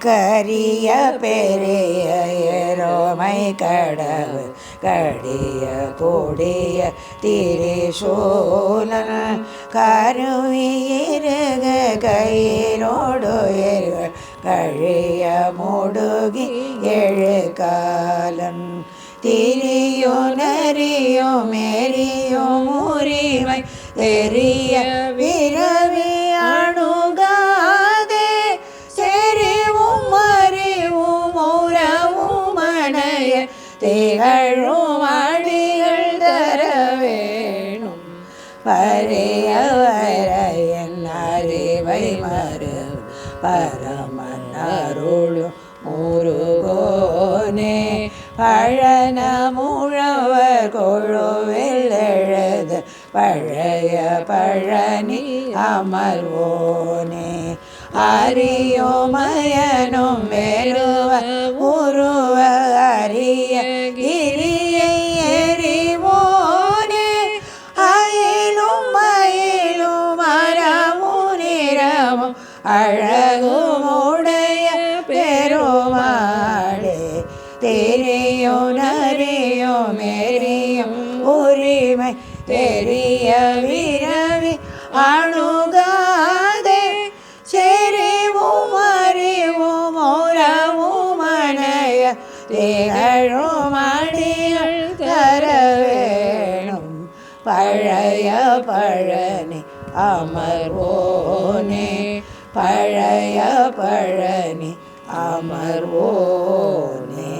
கரிய பெரிய எரோமை கடவு கடிய கொடிய திரிசூலன் கருவியிருக கயிரோடு கழிய முடுகி எழுகாலன் திரியோ நரியோ மேரியோ உரிமை தெரிய விரவி அணுகாதே செறிவும் அறிவும் உறவும் அணைய திகழும் அடிகள் தர வேணும் பரிய வரையன் அறிவை மறு பரமன் அருளும் முருகோனே பழன முழவர் கொழுவில் எழுது பழைய பழனி அமர்வோனே அரியோமயனும் வெறுவ உருவ அரிய கிரியை எறிவோனே அயிலும் மயிலும் அறமும் நிறமும் அழகும் உடைய பெருமாளே தெரியோ நரியோ மேரியும் உரிமை தெரிய விரவி அணுகாதே செறிவும் அறிவும் உறவும் அணைய திகழும் அடிகள் தர வேணும் பழைய பழனி அமர்வோனே பழைய பழனி அமர்வோனே.